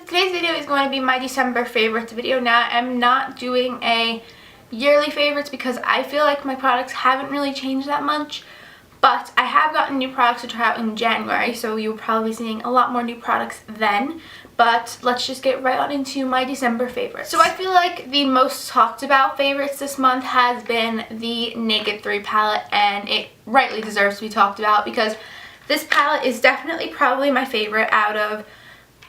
Today's video is going to be my December favorites video. Now, I'm not doing a yearly favorites because I feel like my products haven't really changed that much. But I have gotten new products to try out in January, so you'll probably be seeing a lot more new products then. But let's just get right on into my December favorites. So I feel like the most talked about favorites this month has been the Naked 3 palette, and it rightly deserves to be talked about because this palette is definitely probably my favorite out of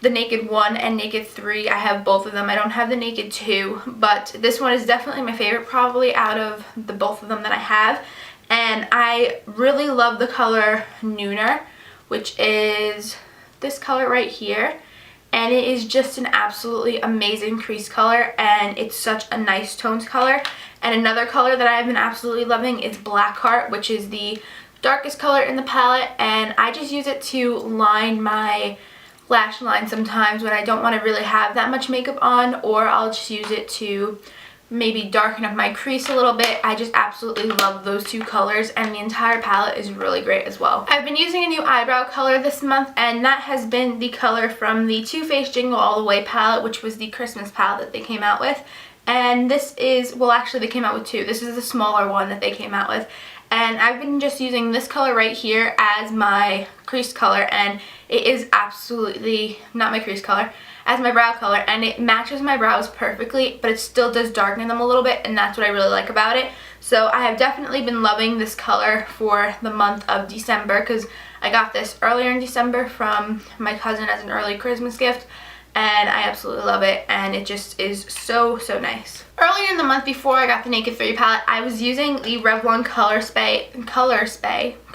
the Naked 1 and Naked 3. I have both of them. I don't have the Naked 2, but this one is definitely my favorite probably out of the both of them that I have. And I really love the color Nooner, which is this color right here. And it is just an absolutely amazing crease color, and it's such a nice tones color. And another color that I've been absolutely loving is Blackheart, which is the darkest color in the palette, and I just use it to line my lash line sometimes when I don't want to really have that much makeup on, or I'll just use it to maybe darken up my crease a little bit. I just absolutely love those two colors, and the entire palette is really great as well. I've been using a new eyebrow color this month, and that has been the color from the Too Faced Jingle All the Way palette, which was the Christmas palette that they came out with. And this is, well, actually they came out with two. This is the smaller one that they came out with. And I've been just using this color right here as my crease color, and it is absolutely, not my crease color, as my brow color, and it matches my brows perfectly, but it still does darken them a little bit, and that's what I really like about it. So I have definitely been loving this color for the month of December because I got this earlier in December from my cousin as an early Christmas gift, and I absolutely love it, and it just is so nice. Earlier in the month before I got the Naked 3 palette, I was using the Revlon Color Stay.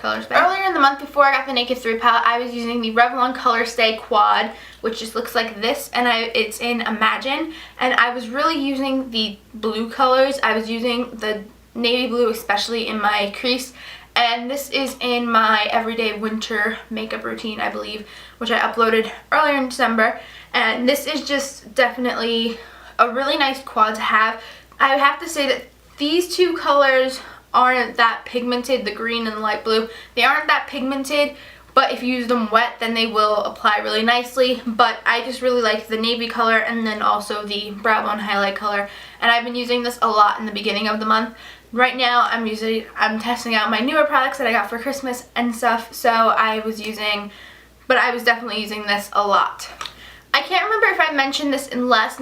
Earlier in the month before I got the Naked 3 palette, I was using the Revlon Color Stay Quad, which just looks like this, and it's in Imagine, and I was really using the blue colors. I was using the navy blue, especially in my crease, and this is in my everyday winter makeup routine, I believe, which I uploaded earlier in December. And this is just definitely a really nice quad to have. I have to say that these two colors aren't that pigmented, the green and the light blue. They aren't that pigmented, but if you use them wet, then they will apply really nicely. But I just really like the navy color and then also the brow bone highlight color. And I've been using this a lot in the beginning of the month. Right now, I'm testing out my newer products that I got for Christmas and stuff. So I was definitely using this a lot. I can't remember if I mentioned this in last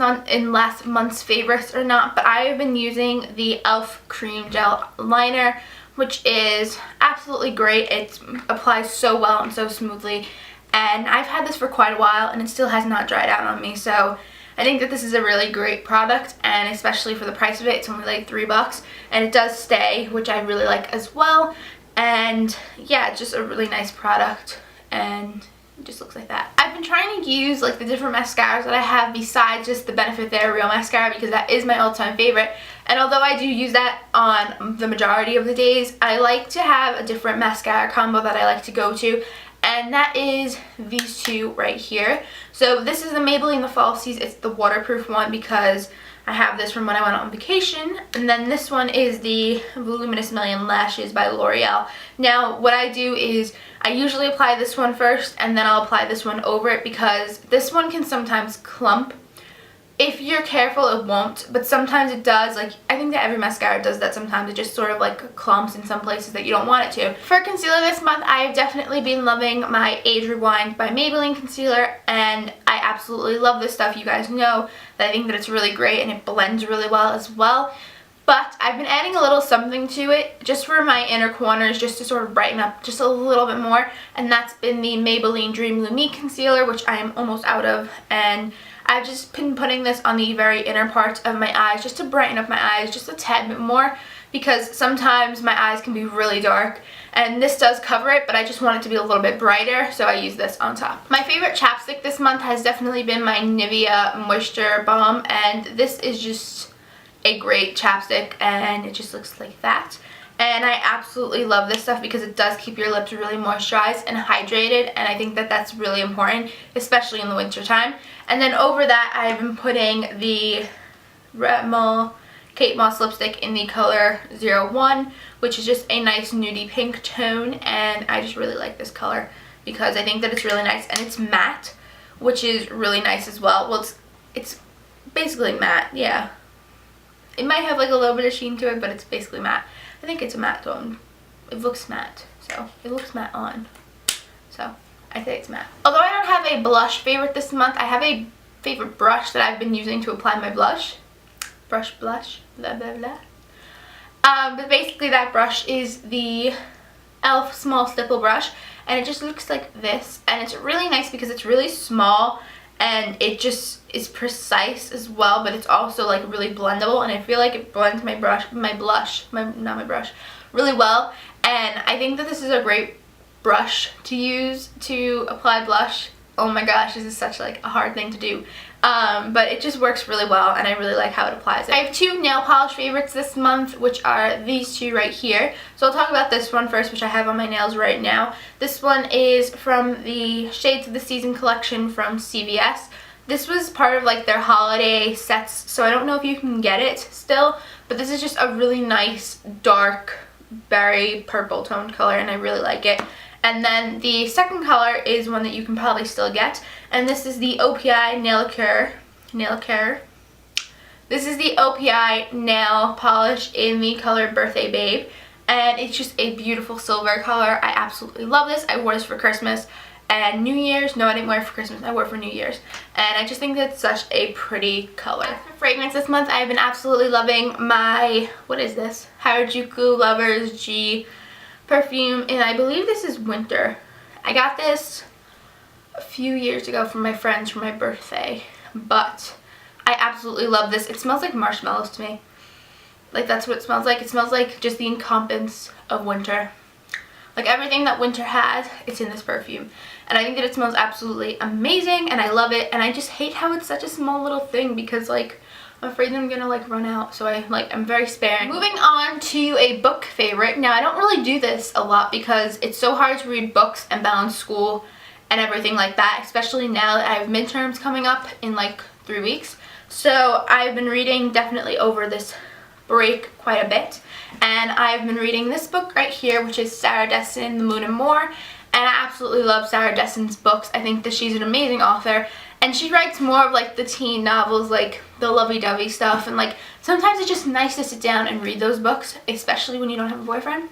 month's favorites or not, but I have been using the e.l.f. Cream Gel Liner, which is absolutely great. It applies so well and so smoothly, and I've had this for quite a while, and it still has not dried out on me, so I think that this is a really great product, and especially for the price of it, it's only like $3, and it does stay, which I really like as well. And yeah, it's just a really nice product, and it just looks like that. I've been trying to use like the different mascaras that I have besides just the Benefit They're Real mascara because that is my all-time favorite. And although I do use that on the majority of the days, I like to have a different mascara combo that I like to go to. And that is these two right here. So this is the Maybelline The Falsies. It's the waterproof one because I have this from when I went on vacation. And then this one is the Voluminous Million Lashes by L'Oreal. Now what I do is I usually apply this one first and then I'll apply this one over it because this one can sometimes clump. If you're careful, it won't, but sometimes it does. Like, I think that every mascara does that sometimes. It just sort of like clumps in some places that you don't want it to. For concealer this month, I've definitely been loving my Age Rewind by Maybelline concealer, and I absolutely love this stuff. You guys know that I think that it's really great and it blends really well as well. But I've been adding a little something to it just for my inner corners, just to sort of brighten up just a little bit more, and that's been the Maybelline Dream Lumi concealer, which I am almost out of, and I've just been putting this on the very inner parts of my eyes just to brighten up my eyes just a tad bit more because sometimes my eyes can be really dark, and this does cover it, but I just want it to be a little bit brighter, so I use this on top. My favorite chapstick this month has definitely been my Nivea Moisture Balm, and this is just a great chapstick, and it just looks like that. And I absolutely love this stuff because it does keep your lips really moisturized and hydrated, and I think that that's really important, especially in the winter time. And then over that, I've been putting the Rimmel Kate Moss lipstick in the color 01, which is just a nice nudie pink tone, and I just really like this color because I think that it's really nice and it's matte, which is really nice as well. Well, it's basically matte, yeah. It might have like a little bit of sheen to it, but it's basically matte. I think it's a matte tone. It looks matte, so it looks matte on. So I say it's matte. Although I don't have a blush favorite this month, I have a favorite brush that I've been using to apply my blush. Blush, blah, blah, blah. But basically that brush is the e.l.f. small stipple brush, and it just looks like this, and it's really nice because it's really small and it just is precise as well, but it's also like really blendable, and I feel like it blends my blush really well. And I think that this is a great brush to use to apply blush. Oh my gosh, this is such like a hard thing to do. But it just works really well, and I really like how it applies it. I have two nail polish favorites this month, which are these two right here. So I'll talk about this one first, which I have on my nails right now. This one is from the Shades of the Season collection from CVS. This was part of like their holiday sets, so I don't know if you can get it still, but this is just a really nice dark berry purple toned color, and I really like it. And then the second color is one that you can probably still get, and this is the OPI Nail Care. This is the OPI nail polish in the color Birthday Babe, and it's just a beautiful silver color. I absolutely love this. I wore this for Christmas and New Year's. No, I didn't wear it for Christmas. I wore it for New Year's, and I just think that's such a pretty color. For fragrance this month, I've been absolutely loving my, what is this? Harajuku Lovers G perfume, and I believe this is winter. I got this a few years ago from my friends for my birthday, but I absolutely love this. It smells like marshmallows to me. Like, that's what it smells like. It smells like just the encompass of winter. Like everything that winter has, it's in this perfume. And I think that it smells absolutely amazing, and I love it. And I just hate how it's such a small little thing, because like I'm afraid that I'm gonna like run out, so I'm very sparing. Moving on to a book favorite. Now I don't really do this a lot because it's so hard to read books and balance school and everything like that, especially now that I have midterms coming up in like 3 weeks. So I've been reading definitely over this break quite a bit, and I've been reading this book right here, which is Sarah Dessen, The Moon and More. And I absolutely love Sarah Dessen's books. I think that she's an amazing author, and she writes more of like the teen novels, like the lovey-dovey stuff, and like sometimes it's just nice to sit down and read those books, especially when you don't have a boyfriend.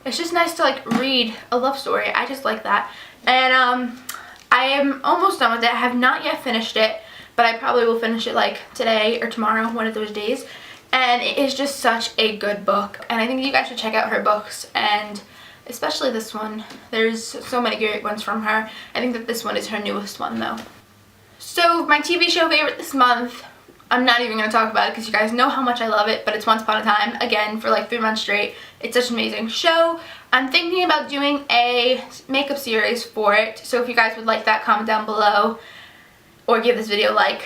It's just nice to like read a love story. I just like that. And I am almost done with it. I have not yet finished it, but I probably will finish it like today or tomorrow, one of those days. And it is just such a good book, and I think you guys should check out her books, and especially this one. There's so many great ones from her. I think that this one is her newest one though. So my TV show favorite this month, I'm not even going to talk about it because you guys know how much I love it, but it's Once Upon a Time, again, for like 3 months straight. It's such an amazing show. I'm thinking about doing a makeup series for it, so if you guys would like that, comment down below or give this video a like.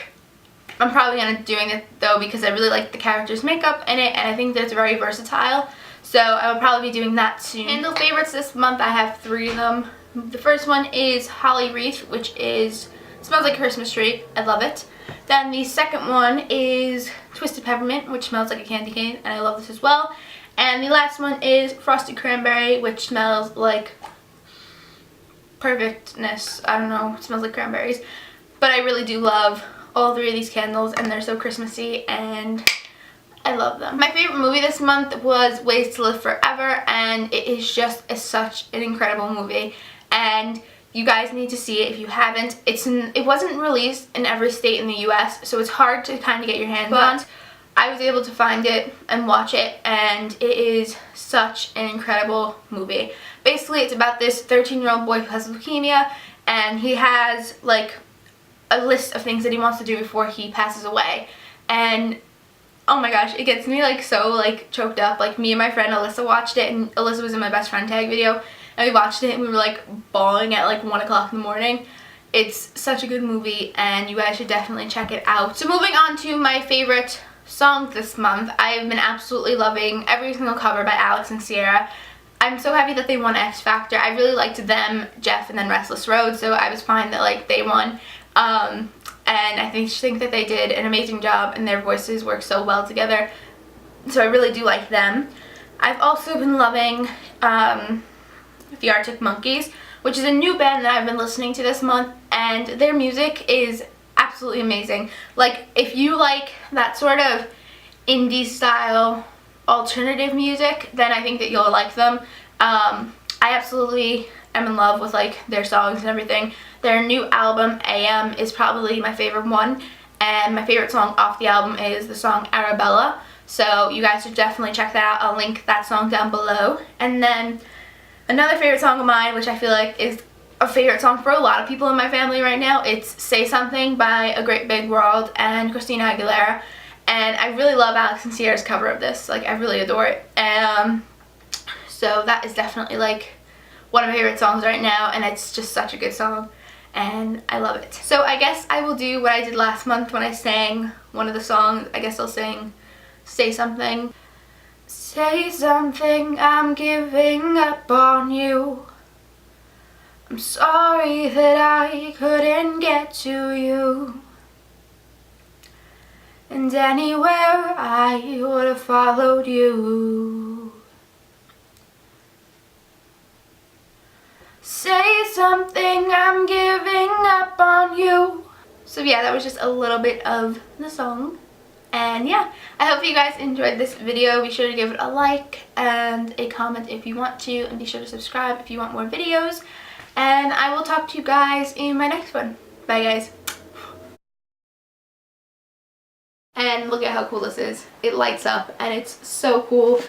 I'm probably going to be doing it though because I really like the character's makeup in it, and I think that it's very versatile. So I will probably be doing that soon. Candle favorites this month, I have 3 of them. The first one is Holly Wreath, which smells like a Christmas tree. I love it. Then the second one is Twisted Peppermint, which smells like a candy cane, and I love this as well. And the last one is Frosted Cranberry, which smells like perfectness. I don't know, it smells like cranberries. But I really do love all 3 of these candles, and they're so Christmassy, and I love them. My favorite movie this month was Ways to Live Forever, and it is just such an incredible movie, and you guys need to see it if you haven't. It wasn't released in every state in the US, so it's hard to kind of get your hands on. I was able to find it and watch it, and it is such an incredible movie. Basically, it's about this 13-year-old boy who has leukemia, and he has like a list of things that he wants to do before he passes away. And oh my gosh, it gets me like so like choked up. Like, me and my friend Alyssa watched it, and Alyssa was in my best friend tag video, and we watched it and we were like bawling at like 1 o'clock in the morning. It's such a good movie, and you guys should definitely check it out. So moving on to my favorite songs this month, I have been absolutely loving every single cover by Alex and Sierra. I'm so happy that they won X Factor. I really liked them, Jeff, and then Restless Road, so I was fine that like they won. And I think that they did an amazing job, and their voices work so well together, so I really do like them. I've also been loving the Arctic Monkeys, which is a new band that I've been listening to this month, and their music is absolutely amazing. Like, if you like that sort of indie style alternative music, then I think that you'll like them. I absolutely am in love with like their songs and everything. Their new album, AM, is probably my favorite one, and my favorite song off the album is the song Arabella. So you guys should definitely check that out. I'll link that song down below. And then another favorite song of mine, which I feel like is a favorite song for a lot of people in my family right now, it's Say Something by A Great Big World and Christina Aguilera. And I really love Alex and Sierra's cover of this. Like, I really adore it. So that is definitely like one of my favorite songs right now, and it's just such a good song and I love it. So I guess I will do what I did last month when I sang one of the songs. I guess I'll sing Say Something. Say something, I'm giving up on you. I'm sorry that I couldn't get to you. And anywhere I would have followed you. Say something, I'm giving up on you. So yeah, that was just a little bit of the song. And yeah, I hope you guys enjoyed this video. Be sure to give it a like and a comment if you want to, and be sure to subscribe if you want more videos. And I will talk to you guys in my next one. Bye guys. And look at how cool this is. It lights up and it's so cool.